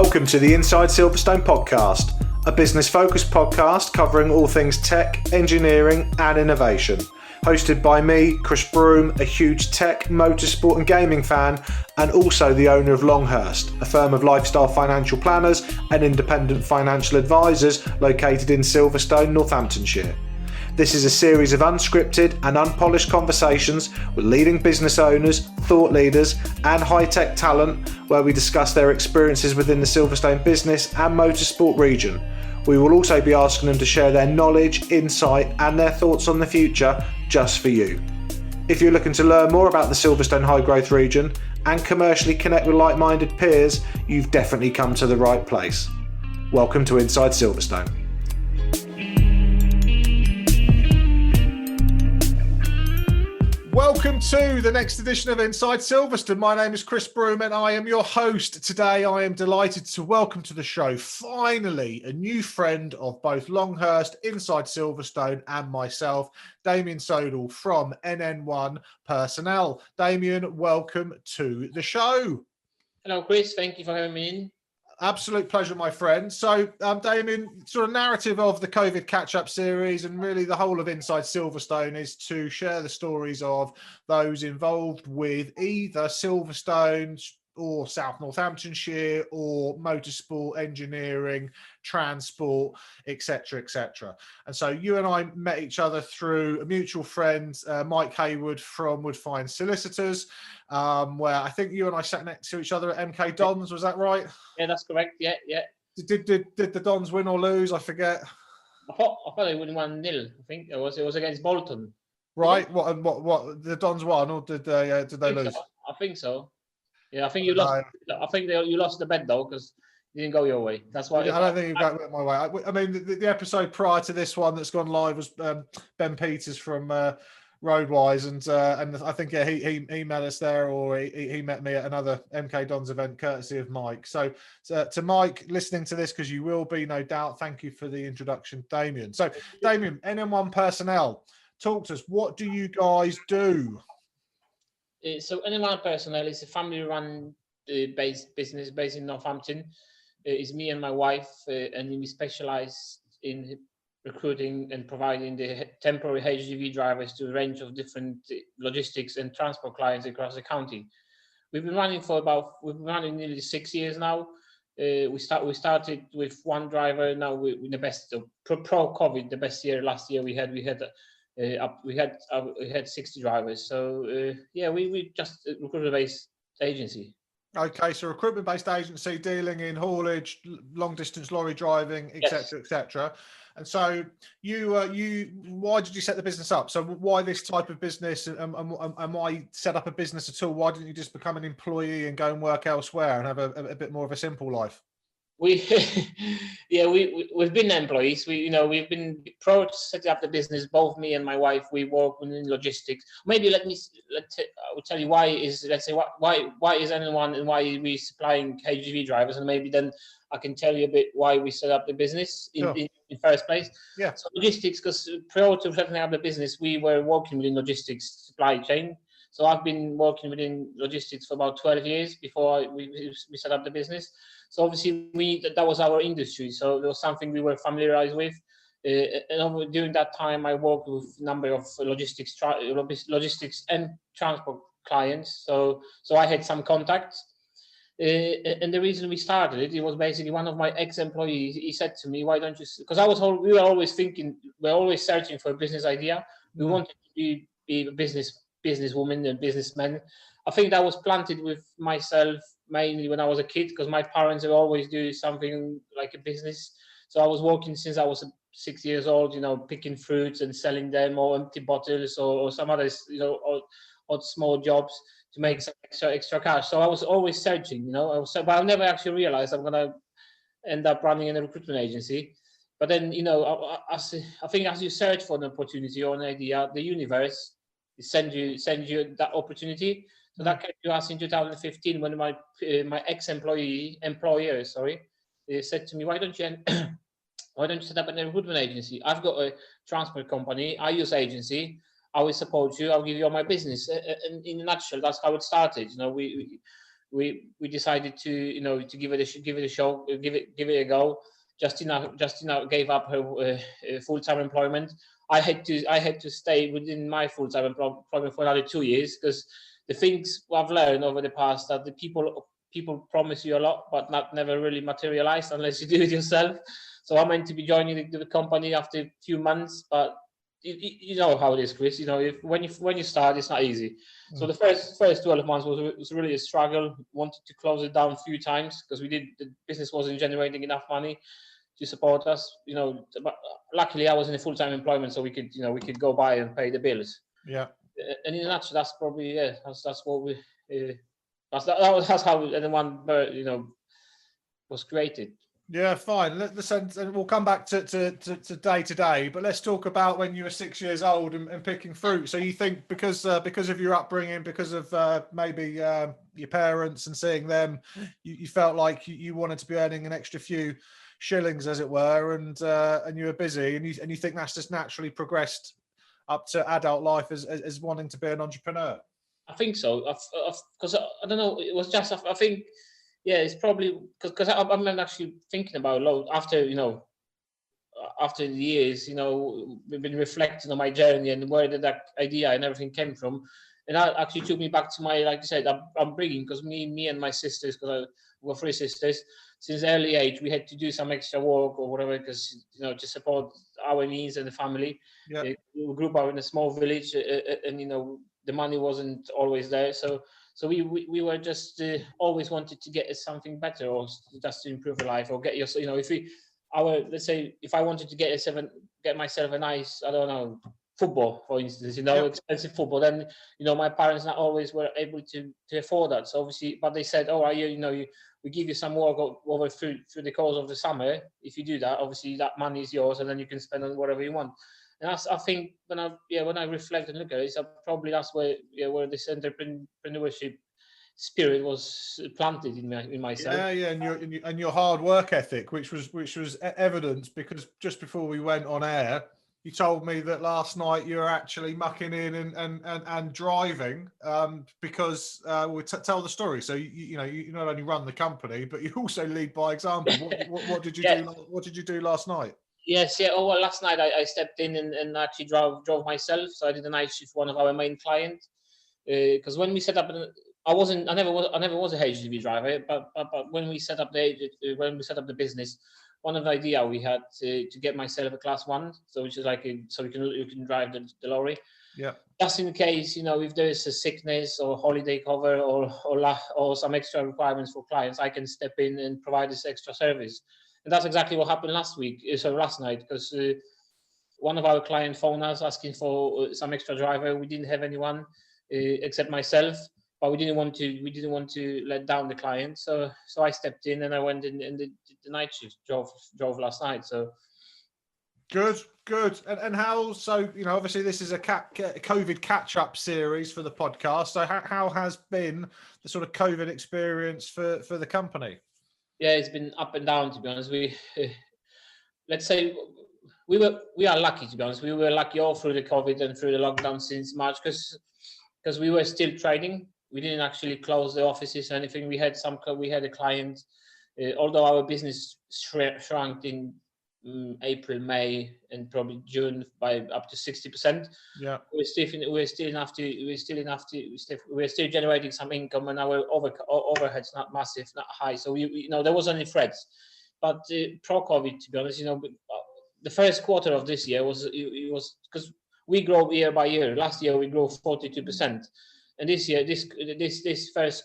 Welcome to the Inside Silverstone podcast, a business-focused podcast covering all things tech, engineering and innovation. Hosted by me, Chris Broome, a huge tech, motorsport and gaming fan, and also the owner of Longhurst, a firm of lifestyle financial planners and independent financial advisors located in Silverstone, Northamptonshire. This is a series of unscripted and unpolished conversations with leading business owners, thought leaders and high-tech talent where we discuss their experiences within the Silverstone business and motorsport region. We will also be asking them to share their knowledge, insight and their thoughts on the future just for you. If you're looking to learn more about the Silverstone high growth region and commercially connect with like-minded peers, you've definitely come to the right place. Welcome to Inside Silverstone. Welcome to the next edition of Inside Silverstone. My name is Chris Broome and I am your host. Today I am delighted to welcome to the show, finally, a new friend of both Longhurst, Inside Silverstone and myself, Damian Sodel from NN1 Personnel. Damian, welcome to the show. Hello, Chris. Thank you for having me in. Absolute pleasure, my friend. So, Damian, sort of narrative of the COVID catch-up series and really the whole of Inside Silverstone is to share the stories of those involved with either Silverstone or South Northamptonshire or motorsport, engineering, transport, etc., etc. And so you and I met each other through a mutual friend, Mike Hayward from Woodfine Solicitors, where I think you and I sat next to each other at MK Dons. Was that right? Yeah, that's correct. Yeah. Did the Dons win or lose? I forget. I thought they won 1-0. I think it was against Bolton. Right. What the Dons won or did they lose? So. I think so. Yeah, I think you lost. I think you lost the bet though because it didn't go your way. That's why. I don't think it got my way. I mean, the episode prior to this one that's gone live was Ben Peters from Roadwise, and I think he met us there, or he met me at another MK Dons event, courtesy of Mike. So to Mike, listening to this because you will be, no doubt. Thank you for the introduction, Damian. So Damian, NN1 Personnel, talk to us. What do you guys do? So NN1 Personnel is a family-run based business based in Northampton. It's me and my wife, and we specialize in recruiting and providing the temporary HGV drivers to a range of different logistics and transport clients across the county. We've been running nearly 6 years now. We started with one driver. Now we're the best pro-COVID, the best year last year we had 60 drivers. So we just a recruitment-based agency. Okay, so recruitment-based agency dealing in haulage, long-distance lorry driving, etc., etc. And so why did you set the business up? So why this type of business, and why set up a business at all? Why didn't you just become an employee and go and work elsewhere and have a bit more of a simple life? We've been employees. We've been pro to set up the business. Both me and my wife, we work in logistics. Maybe I will tell you why is NN1 and why we supplying HGV drivers, and maybe then I can tell you a bit why we set up the business in first place. Yeah. So logistics, because prior to setting up the business, we were working within logistics supply chain. So I've been working within logistics for about 12 years before we set up the business. So obviously that was our industry. So it was something we were familiarized with. And during that time, I worked with a number of logistics and transport clients. So I had some contacts. And the reason we started it was basically one of my ex-employees. He said to me, "Why don't you?" Because we were always searching for a business idea. We wanted to be a businesswoman and businessman. I think that was planted with myself mainly when I was a kid, because my parents would always do something like a business. So I was working since I was 6 years old, picking fruits and selling them, or empty bottles, or some others, or small jobs to make some extra cash. So I was always searching, but I never actually realized I'm gonna end up running a recruitment agency. But then, I think as you search for an opportunity or an idea, the universe send you that opportunity. So that came to us in 2015 when my employer said to me, "Why don't you set up a recruitment agency? I've got a transport company. I use agency. I will support you. I'll give you all my business." And in a nutshell, that's how it started. we decided to to give it a show, give it a go. Justina gave up her full-time employment. I had to stay within my full-time employment for another 2 years, because the things I've learned over the past, that the people promise you a lot, but not never really materialize unless you do it yourself. So I'm meant to be joining the company after a few months, but you know how it is, Chris. If when you start, it's not easy. So the first 12 months was really a struggle. Wanted to close it down a few times, because the business wasn't generating enough money to support us. But luckily I was in a full-time employment, so we could go by and pay the bills. Yeah. And in a nutshell, that's probably that's what we that's how NN1 was created. Yeah, fine. And we'll come back to day to day, but let's talk about when you were 6 years old and picking fruit. So you think because of your upbringing, because of maybe your parents and seeing them, you felt like you wanted to be earning an extra few shillings, as it were, and you were busy, and you think that's just naturally progressed up to adult life as wanting to be an entrepreneur. I think so, because I don't know. It was just I think. Yeah, it's probably because I'm actually thinking about a lot after the years. We've been reflecting on my journey and where did that idea and everything came from, and that actually took me back to my, like I said, I'm bringing, because me and my sisters, because we've got 3 sisters. Since early age, we had to do some extra work or whatever, because to support our needs and the family. Yeah. We grew up in a small village, and the money wasn't always there, so we were just always wanted to get something better, or just to improve life, or get your, let's say if I wanted to get myself a nice, I don't know, football, for instance, expensive football, then my parents not always were able to afford that. So obviously, but they said, oh, we give you some work over through the course of the summer. If you do that, obviously that money is yours, and then you can spend on whatever you want. And I think when I reflect and look at it, probably that's where this entrepreneurship spirit was planted in myself. Yeah, and your hard work ethic, which was evident, because just before we went on air, you told me that last night you were actually mucking in and driving, because we'll tell the story. So you not only run the company, but you also lead by example. What did you do? What did you do last night? Yes, yeah. Oh, well, last night I stepped in and actually drove myself. So I did a night shift for one of our main clients. Because when we set up, I never was a HGV driver. But when we set up the business, one of the idea we had to get myself a class 1, so which is like so you can drive the lorry. Yeah. Just in case if there is a sickness or holiday cover or some extra requirements for clients, I can step in and provide this extra service. And that's exactly what happened last night, because one of our clients phoned us asking for some extra driver. We didn't have anyone except myself, but we didn't want to let down the client. So I stepped in and I went in and the night shift, drove last night. So good. And how? So obviously this is a COVID catch-up series for the podcast. So how has been the sort of COVID experience for the company? Yeah, it's been up and down, to be honest. Let's say we are lucky, to be honest. We were lucky all through the COVID and through the lockdown since March, because we were still trading. We didn't actually close the offices or anything. We had a client, although our business shrunk in April, May, and probably June by up to 60%. Yeah, we're still generating some income, and our overhead's not massive, not high. So there was only threats, but pro-COVID, to be honest, the first quarter of this year was because we grow year by year. Last year we grew 42%. And this year, this first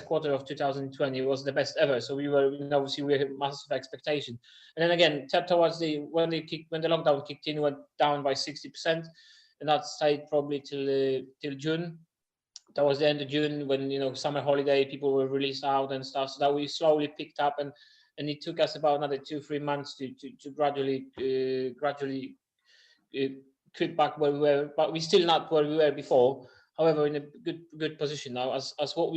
quarter of 2020 was the best ever. So obviously we had massive expectation. And then again, towards when the lockdown kicked in, went down by 60%, and that stayed probably till June. That was the end of June, when summer holiday, people were released out and stuff. So that we slowly picked up, and it took us about another 2-3 months to gradually creep back where we were, but we're still not where we were before. However, in a good position now, as what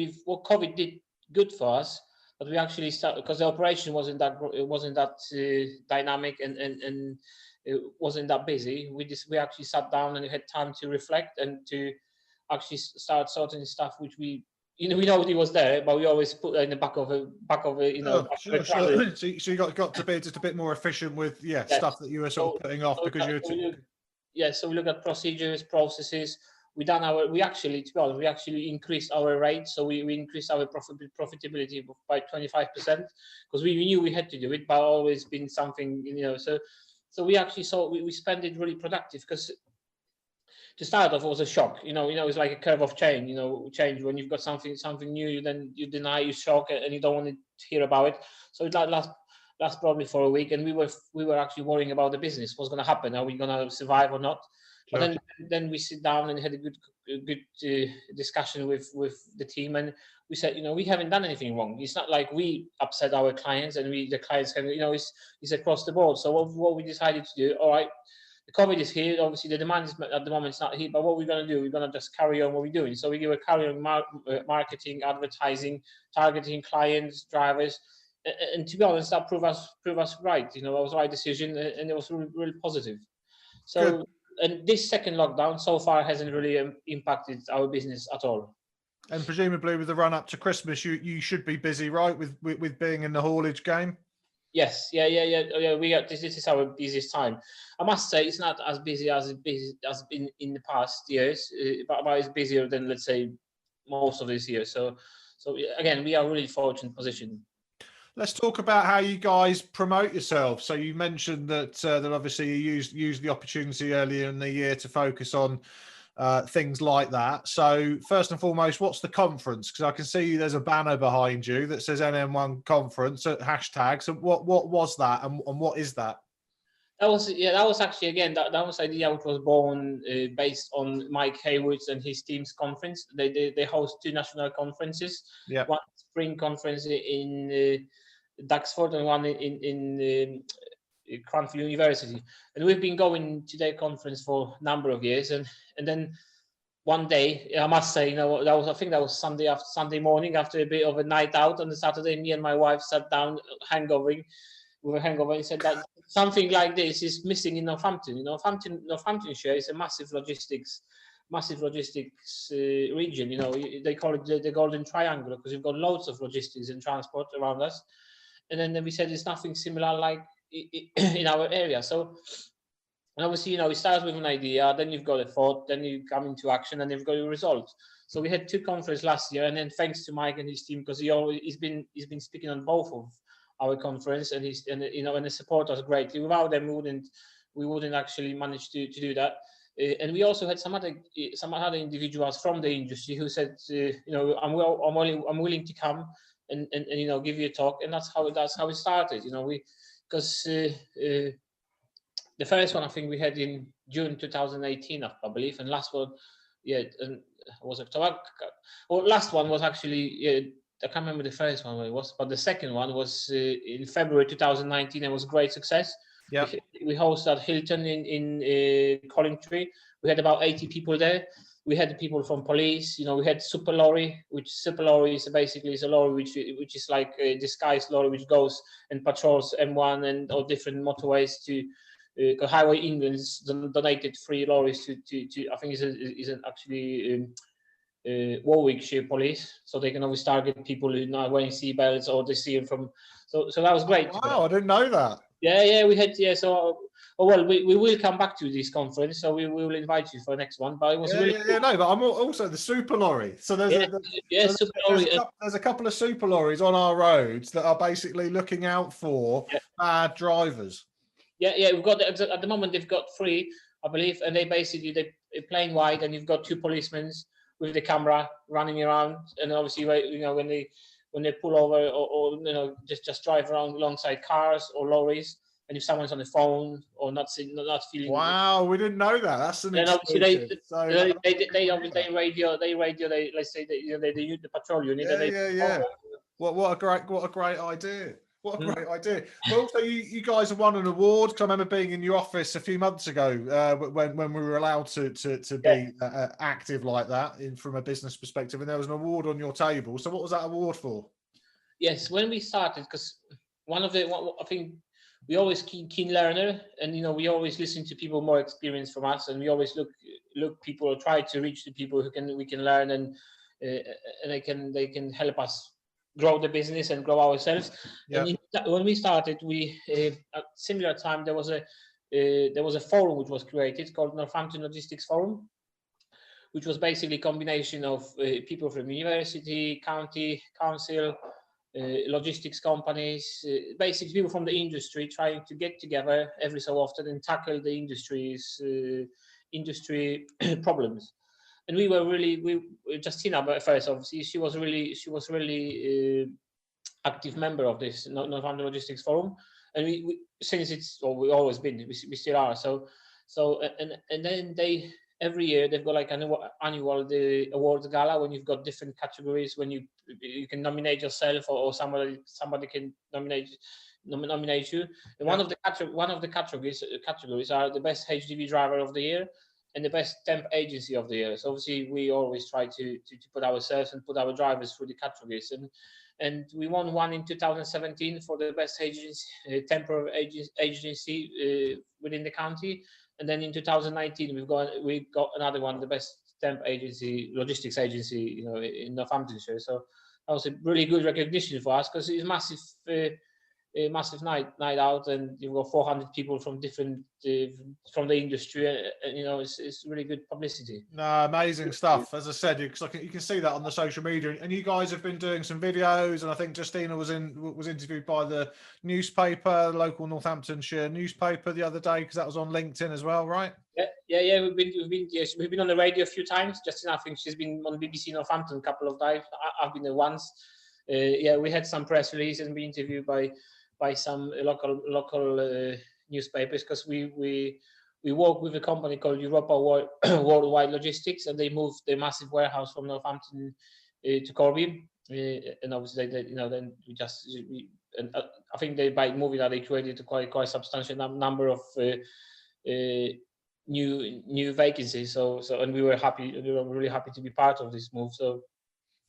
COVID did good for us, but we actually started, because the operation wasn't that dynamic and it wasn't that busy. We actually sat down and had time to reflect and to actually start sorting stuff which we we know he was there, but we always put it in the back of a Oh, back of a sure, trolley. sure. So you got to be just a bit more efficient with Yes. stuff that you were sort of putting off because you were So we look at procedures, processes. We actually, to be honest, we actually increased our rate. So we increased our profitability by 25% because we knew we had to do it, but always been something, So we actually saw we spent it really productive because to start off was a shock. It's like a curve of change. Change when you've got something new, then you deny, you shock, and you don't want to hear about it. So it last probably for a week, and we were actually worrying about the business. What's going to happen? Are we going to survive or not? But then we sit down and had a good discussion with the team, and we said, we haven't done anything wrong. It's not like we upset our clients, and the clients have, it's across the board. So what we decided to do, all right, the COVID is here. Obviously, the demand is at the moment it's not here. But what we're going to do, we're going to just carry on what we're doing. So we will carry on marketing, advertising, targeting clients, drivers. And to be honest, that proved us right. It was the right decision, and it was really, really positive. So, good. And this second lockdown so far hasn't really impacted our business at all. And presumably, with the run up to Christmas, you should be busy, right, with being in the haulage game. Yes, yeah. This is our busiest time. I must say it's not as busy as has been in the past years, but it's busier than, let's say, most of this year. So again, we are really fortunate position. Let's talk about how you guys promote yourself. So you mentioned that obviously you used the opportunity earlier in the year to focus on things like that. So first and foremost, what's the conference? Because I can see there's a banner behind you that says NN1 conference hashtag. So what was that, and what is that? That was actually, again, that was idea which was born based on Mike Haywood's and his team's conference. They host 2 national conferences. Yeah. One spring conference in Duxford and one in Cranfield University. And we've been going to their conference for a number of years. And then one day, I must say, I think that was Sunday morning after a bit of a night out on the Saturday. Me and my wife sat down, with a hangover, and said that something like this is missing in Northampton. Northamptonshire is a massive logistics region. They call it the Golden Triangle because we've got loads of logistics and transport around us. And then we said there's nothing similar like in our area. So, and obviously, it starts with an idea, then you've got a thought, then you come into action, and you've got a result. So we had 2 conferences last year, and then thanks to Mike and his team, because he's been speaking on both of our conference, and the support us greatly. Without them, we wouldn't actually manage to do that. And we also had some other individuals from the industry who said, I'm willing to come and give you a talk, and that's how it started. Because the first one I think we had in June 2018, I believe, and last one, was October. Or last one was actually. I can't remember the first one what it was, but the second one was in February 2019 and was a great success. Yeah. We hosted at Hilton in Collingtree. We had about 80 people there. We had people from police. We had Super Lorry, which Super Lorry is basically a lorry which is like a disguised lorry which goes and patrols M1 and all different motorways to Highway England's donated 3 lorries to I think is actually Warwickshire police, so they can always target people who are not wearing seatbelts or they see them from. So that was great. Oh, wow, I didn't know that. Yeah, we had So, we will come back to this conference, so we will invite you for the next one. But it was cool. No, but I'm also the Super Lorry. So there's Super Lorry. There's a couple of Super Lorries on our roads that are basically looking out for bad drivers. Yeah, we've got at the moment they've got 3, I believe, and they plain white, and you've got 2 policemen with the camera running around, and obviously, when they pull over or just drive around alongside cars or lorries, and if someone's on the phone or not feeling. Wow, we didn't know that. That's an exclusive. They radio. Let's say they use the patrol unit. Yeah. What a great idea. What a great idea. But also, you guys have won an award. Because I remember being in your office a few months ago when we were allowed to be active like that from a business perspective, and there was an award on your table. So what was that award for? Yes, when we started, because I think we always keen learner, and we always listen to people more experienced from us, and we always look people or try to reach the people we can learn and and they can help us grow the business and grow ourselves. Yeah. And when we started, we at similar time there was a forum which was created called Northampton Logistics Forum, which was basically a combination of people from university, county, council, logistics companies, basically people from the industry trying to get together every so often and tackle the industry problems. And Justina, but first, obviously, she was really active member of this Northampton Logistics Forum, and we since we always been, we still are. So and then they every year they've got like an annual the awards gala when you've got different categories when you can nominate yourself or somebody can nominate you. And one of the categories are the best HGV driver of the year and the best temp agency of the year. So obviously we always try to put ourselves and put our drivers through the categories, and we won one in 2017 for the best agency, temporary agency within the county. And then in 2019, we got another one, the best temp agency, logistics agency, in Northamptonshire. So that was a really good recognition for us because it's a massive night out, and you've got 400 people from different from the industry, and it's really good publicity. No, amazing stuff. As I said, you can see that on the social media, and you guys have been doing some videos, and I think Justina was interviewed by the newspaper, the local Northamptonshire newspaper, the other day, because that was on LinkedIn as well, right? Yeah. We've been on the radio a few times. Justina, I think she's been on BBC Northampton a couple of times. I've been there once. We had some press releases and been interviewed by some local newspapers because we work with a company called Europa Worldwide Logistics, and they moved their massive warehouse from Northampton to Corby, and obviously then I think by moving that they created a quite substantial number of new vacancies. So and we were really happy to be part of this move. So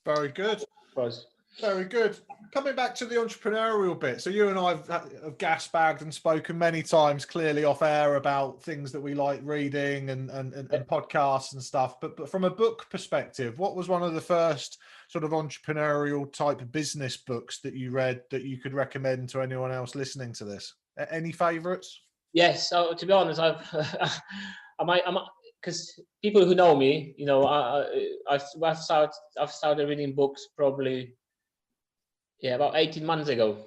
very good. For us. Very good. Coming back to the entrepreneurial bit, so you and I have gas-bagged and spoken many times clearly off air about things that we like reading and podcasts and stuff. But from a book perspective, what was one of the first sort of entrepreneurial type of business books that you read that you could recommend to anyone else listening to this? Any favourites? Yes. So to be honest, because people who know me, I've started reading books probably. Yeah, about 18 months ago,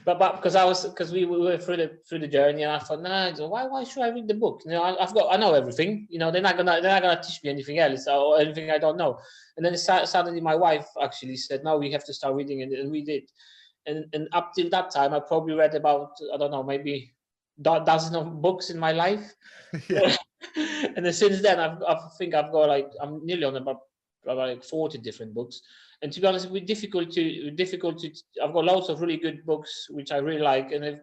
but because we were through the journey, and I thought, why should I read the book? I know everything. They're not gonna teach me anything else or anything I don't know. And then suddenly my wife actually said, no, we have to start reading, and we did. And up till that time, I probably read about, I don't know, maybe dozen of books in my life. Yeah. And then since then, I think I've got I'm nearly on about like 40 different books. And to be honest, it's difficult to. I've got lots of really good books which I really like, and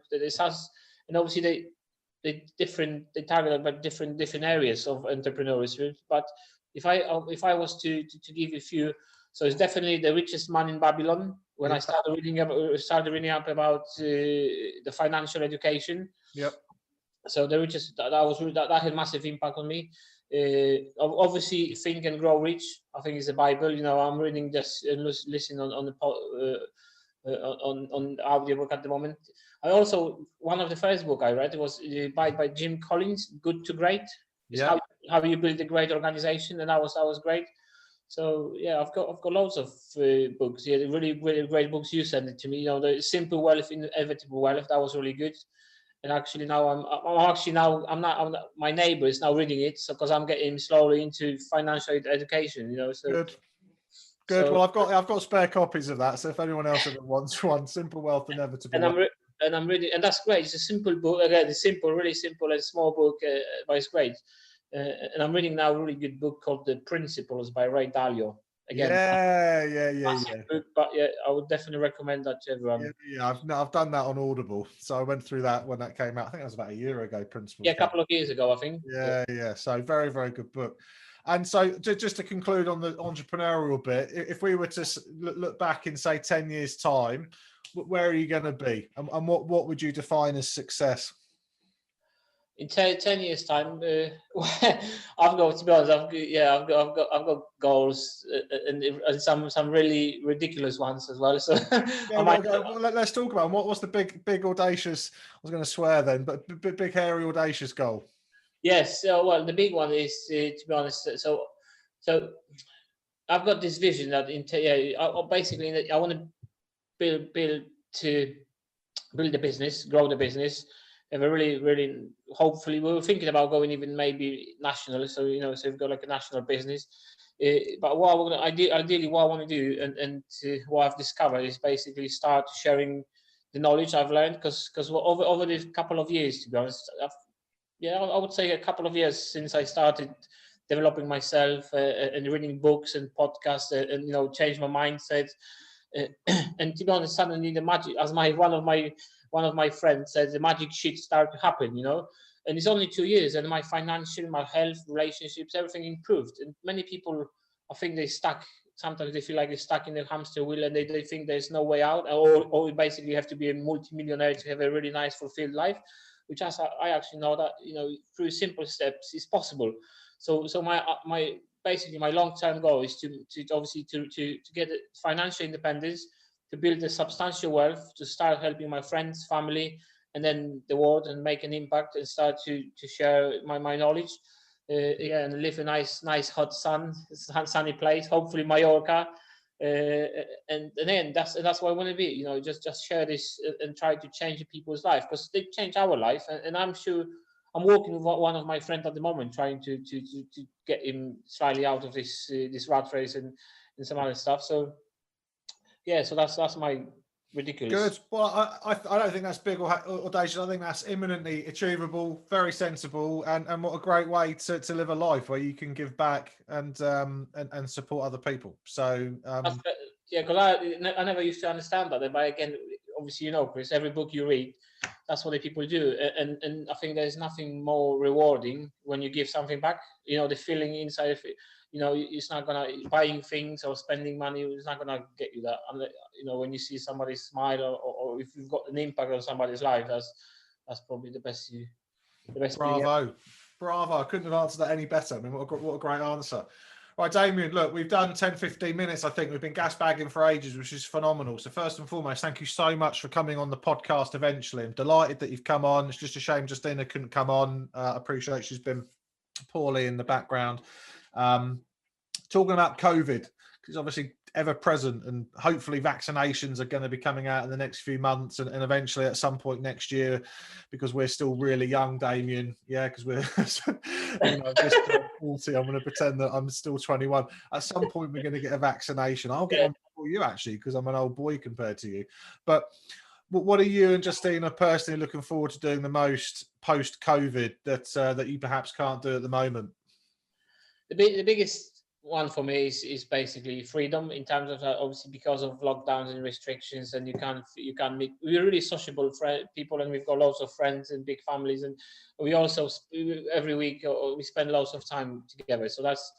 obviously they target about different areas of entrepreneurship. But if I was to give you a few, so it's definitely The Richest Man in Babylon. When I started reading up about the financial education. Yep. So The Richest that had massive impact on me. Obviously, Think and Grow Rich, I think is the Bible. I'm reading this and listening on audiobook at the moment. One of the first book I read was by Jim Collins, Good to Great. It's how you build a great organization, and that was great. So yeah, I've got loads of books. Yeah, really really great books. You sent it to me. The Simple Wealth, Inevitable Wealth. That was really good. And actually now I'm not. My neighbor is now reading it, so because I'm getting slowly into financial education. So good. So, well, I've got spare copies of that. So if anyone else ever wants one, Simple Wealth, Inevitable. And I'm reading, and that's great. It's a simple book. Again, it's simple, really simple, and small book, but it's great. And I'm reading now a really good book called The Principles by Ray Dalio. Again, yeah. Book, but yeah, I would definitely recommend that to everyone. Yeah, I've done that on Audible, so I went through that when that came out. I think that was about a year ago. Principles. Yeah, a couple of years ago, I think. Yeah. So very, very good book. And so just to conclude on the entrepreneurial bit, if we were to look back in say 10 years' time, where are you going to be, and what would you define as success? in 10 years time, I've got to be honest. I've got goals and some really ridiculous ones as well. So Yeah, well, let's talk about them. What's the big audacious? I was going to swear then, but big hairy audacious goal. Yes. Well, the big one is to be honest. So I've got this vision that basically I want to build a business, grow the business, have a really hopefully we were thinking about going even maybe national. So so we've got like a national business. But what I want ideally what I want to do and what I've discovered is basically start sharing the knowledge I've learned because over this couple of years, to be honest, I would say a couple of years since I started developing myself and reading books and podcasts and change my mindset. And to be honest, suddenly the magic, as one of my friends said, the magic shit started to happen. And it's only 2 years, and my financial, my health, relationships, everything improved. And many people, I think they stuck. Sometimes they feel like they're stuck in the hamster wheel, and they think there's no way out, or you basically have to be a multimillionaire to have a really nice, fulfilled life. Which I actually know that through simple steps is possible. So my basically my long-term goal is to obviously to get financial independence, to build a substantial wealth, to start helping my friends, family, and then the world, and make an impact and start to share my knowledge. And live a nice hot sunny place, hopefully Mallorca. And then that's what I want to be. Just share this and try to change people's life, because they change our life, and I'm sure I'm working with one of my friends at the moment, trying to get him slightly out of this rat race and some other stuff. So yeah, so that's my ridiculous. Good. Well, I don't think that's big or audacious. I think that's imminently achievable, very sensible, and what a great way to live a life where you can give back and support other people. So yeah, because I never used to understand that. But again, obviously, Chris, every book you read, that's what the people do, and I think there's nothing more rewarding when you give something back. The feeling inside of it. It's not gonna buying things or spending money. It's not gonna get you that. When you see somebody smile or if you've got an impact on somebody's life, that's probably the best. Bravo. I couldn't have answered that any better. I mean, what a great answer. Right, Damian, look, we've done 10, 15 minutes, I think. We've been gas bagging for ages, which is phenomenal. So first and foremost, thank you so much for coming on the podcast eventually. I'm delighted that you've come on. It's just a shame Justina couldn't come on. I appreciate she's been poorly in the background. Talking about COVID, because obviously ever present, and hopefully vaccinations are going to be coming out in the next few months and eventually at some point next year, because we're still really young, Damian. Yeah, because we're just 40. I'm going to pretend that I'm still 21. At some point we're going to get a vaccination. I'll get one before you, actually, because I'm an old boy compared to you. But what are you and Justina personally looking forward to doing the most post-COVID that you perhaps can't do at the moment? The biggest one for me is basically freedom, in terms of obviously because of lockdowns and restrictions, and you can't meet. We're really sociable people, and we've got lots of friends and big families, and we also every week we spend lots of time together. So that's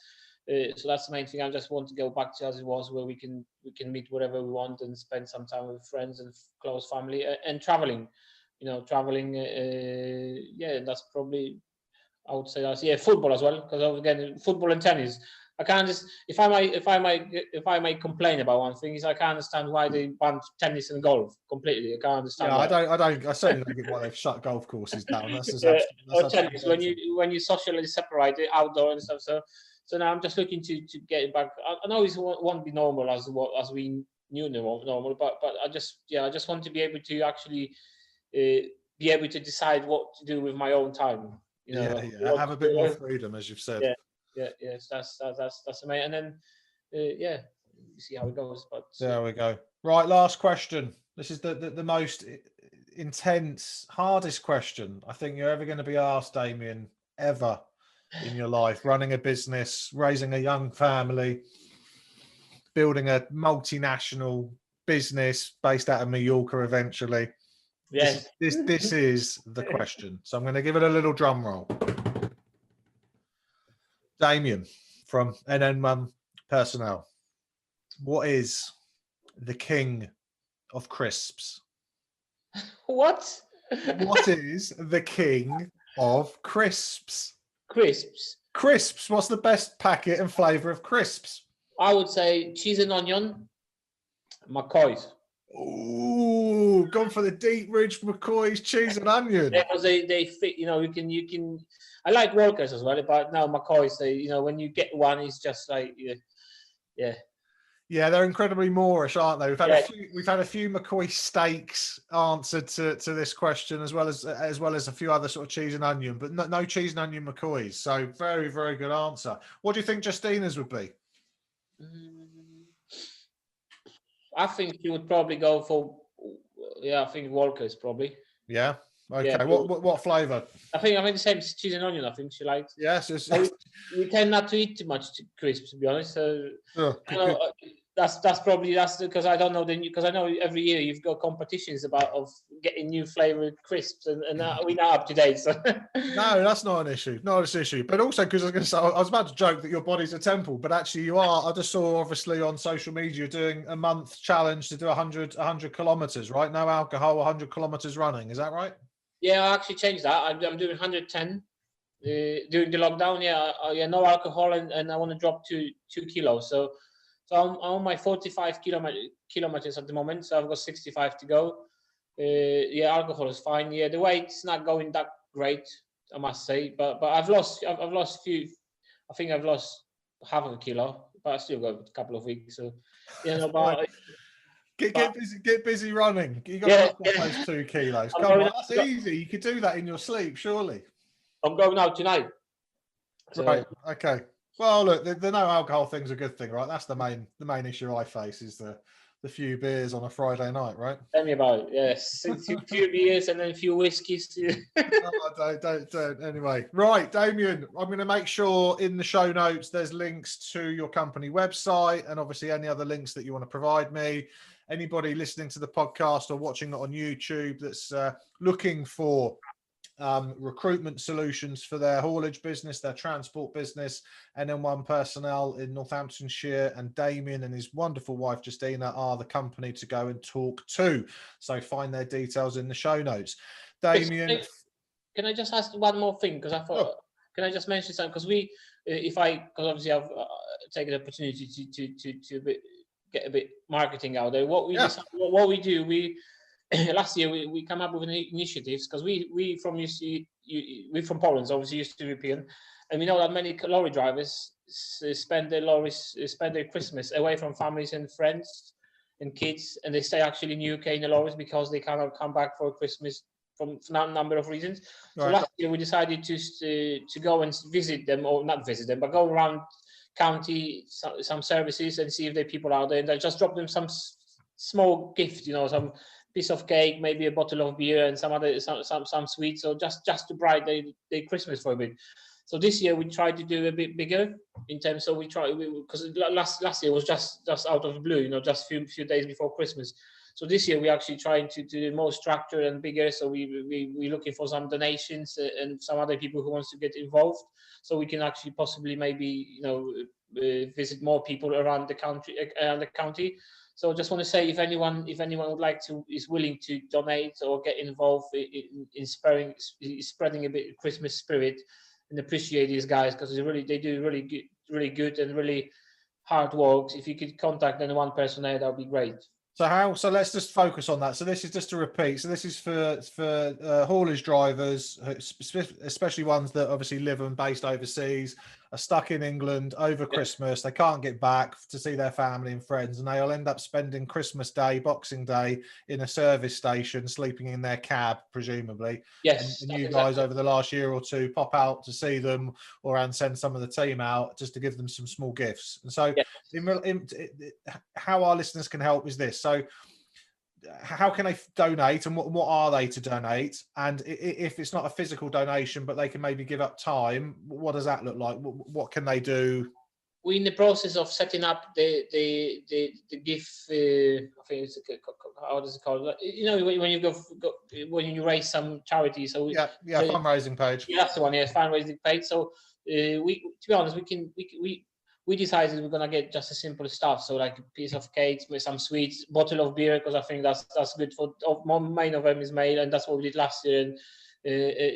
the main thing. I just want to go back to as it was, where we can meet wherever we want and spend some time with friends and close family, and traveling. That's probably, I would say that's football as well, because again, football and tennis. I can't just if I may complain about one thing, is I can't understand why they banned tennis and golf completely. I can't understand. Yeah, I certainly don't get why they've shut golf courses down. That's or tennis when you socially separate it outdoor and stuff. So now I'm just looking to get it back. I know it won't be normal as we knew normal, but I just want to be able to actually be able to decide what to do with my own time. Have a bit more freedom, as you've said. Yes, that's amazing. And then see how it goes. But there we go. Right, last question. This is the most intense, hardest question I think you're ever going to be asked, Damian, ever in your life. Running a business, raising a young family, building a multinational business based out of Mallorca eventually. Yes. This is the question. So I'm going to give it a little drum roll. Damian from NN1 personnel. What is the king of crisps? What? What is the king of crisps. Crisps. Crisps. What's the best packet and flavour of crisps? I would say cheese and onion, McCoy's. Ooh, gone for the deep rich McCoy's cheese and onion. Because they fit, you can. I like Walkers as well, but now McCoy's, when you get one, it's just like, yeah. Yeah, they're incredibly Moorish, aren't they? We've had a few McCoy steaks answered to this question, as well as a few other sort of cheese and onion, but no cheese and onion McCoys. So very, very good answer. What do you think Justina's would be? I think you would probably go for, I think Walkers probably. Yeah. Okay. Yeah, what flavour? I think the same cheese and onion. I think she likes. Yes. We tend not to eat too much crisps, to be honest. So that's because I don't know because I know every year you've got competitions of getting new flavoured crisps, and we're not up to date. So no, that's not an issue. Not an issue. But also because I was going to say, I was about to joke that your body's a temple, but actually you are. I just saw obviously on social media doing a month challenge to do 100 kilometres, right? No alcohol, 100 kilometres running. Is that right? Yeah, I actually changed that. I'm doing 110 during the lockdown. Yeah, no alcohol, and I want to drop to 2 kilos. So I'm on my 45 kilometers at the moment. So I've got 65 to go. Alcohol is fine. Yeah, the weight's not going that great, I must say. But I've lost few. I think I've lost half of a kilo, but I still got a couple of weeks. So but. Get busy running. You got to drop those 2 kilos. Come on, that's easy. You could do that in your sleep, surely. I'm going out tonight. So. Right. Okay. Well, look, the no alcohol thing's a good thing, right? That's the main issue I face is the few beers on a Friday night, right? Tell me about it. Yes, a few beers and then a few whiskeys. Don't. Anyway, right, Damian, I'm going to make sure in the show notes there's links to your company website and obviously any other links that you want to provide me. Anybody listening to the podcast or watching it on YouTube that's looking for recruitment solutions for their haulage business, their transport business, NN1 personnel in Northamptonshire, and Damian and his wonderful wife Justina are the company to go and talk to. So find their details in the show notes. Damian, can I just ask one more thing? Because I thought, can I just mention something? Because because obviously I've taken the opportunity to get a bit marketing out there. What we do, last year we come up with initiatives because we from Poland, so obviously Eastern European, and we know that many lorry drivers spend their Christmas away from families and friends and kids, and they stay actually in the UK in the lorries because they cannot come back for Christmas from a number of reasons. Right. So last year we decided to go and visit them, or not visit them, but go around county some services and see if there are people out there, and I just drop them some small gift, some piece of cake, maybe a bottle of beer, and some sweets, or just to brighten their Christmas for a bit. So this year we tried to do a bit bigger in terms of because last year was just out of the blue, just few days before Christmas. So this year we actually trying to do more structured and bigger. So we're looking for some donations and some other people who wants to get involved, so we can actually possibly maybe visit more people around the county. So I just want to say, if anyone would like to, is willing to donate or get involved in spreading a bit of Christmas spirit, and appreciate these guys because they do really good and really hard work. If you could contact NN1 personnel, that would be great. So let's just focus on that. So this is just to repeat. So this is for haulage drivers, especially ones that obviously live and based overseas, are stuck in England over Christmas. They can't get back to see their family and friends, and they'll end up spending Christmas Day, Boxing Day in a service station, sleeping in their cab, presumably. Yes. And you guys over the last year or two pop out to see them, and send some of the team out just to give them some small gifts. And so, how our listeners can help is this. So how can they donate, and what are they to donate? And if it's not a physical donation, but they can maybe give up time, what does that look like? What can they do? We're in the process of setting up the gift. I think it's how does it called? When you go when you raise some charity. So fundraising page. Yeah, that's the one. Yeah, fundraising page. So to be honest, we decided we're gonna get just a simple stuff, so like a piece of cake with some sweets, bottle of beer, because I think that's good for main of them is made, and that's what we did last year. And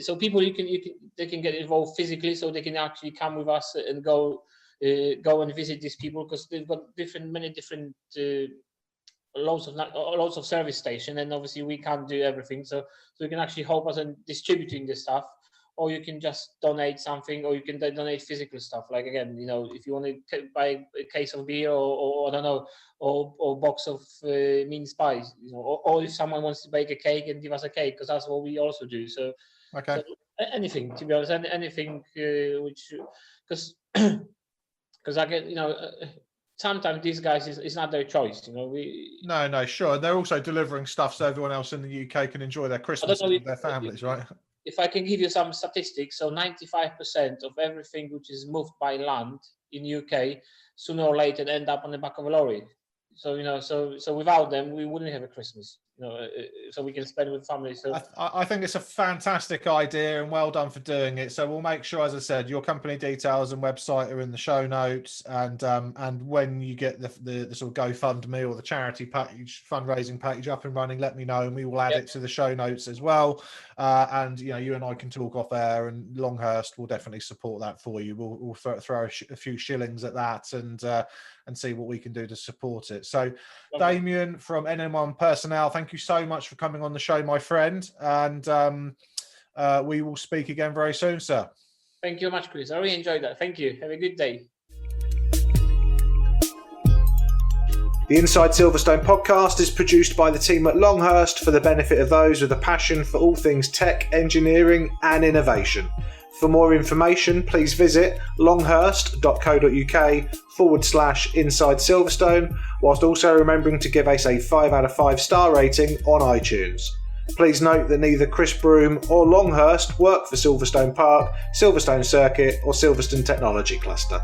So people they can get involved physically, so they can actually come with us and go and visit these people, because they've got many different loads of service station, and obviously we can't do everything. So you can actually help us in distributing the stuff, or you can just donate something, or you can donate physical stuff. Like, again, if you want to buy a case of beer, or I don't know, or box of mince pies, or if someone wants to bake a cake and give us a cake, because that's what we also do. So, okay. So anything, to be honest, anything which, because I get, sometimes these guys it's not their choice, No, sure. They're also delivering stuff so everyone else in the UK can enjoy their Christmas with their families, right? If I can give you some statistics, so 95% of everything which is moved by land in UK sooner or later end up on the back of a lorry. So so without them we wouldn't have a Christmas, so we can spend with family. So I think it's a fantastic idea, and well done for doing it. So we'll make sure, as I said, your company details and website are in the show notes, and when you get the sort of GoFundMe or the charity page, fundraising page up and running, let me know, and we will add it to the show notes as well. And you and I can talk off air, and Longhurst will definitely support that for you. We'll throw a few shillings at that, and see what we can do to support it. So, Damian from NN1 Personnel, thank you so much for coming on the show, my friend, and we will speak again very soon, sir. Thank you very much, Chris. I really enjoyed that. Thank you. Have a good day. The Inside Silverstone podcast is produced by the team at Longhurst for the benefit of those with a passion for all things tech, engineering and innovation. For more information, please visit longhurst.co.uk/Inside Silverstone, whilst also remembering to give us a 5 out of 5 star rating on iTunes. Please note that neither Chris Broome or Longhurst work for Silverstone Park, Silverstone Circuit or Silverstone Technology Cluster.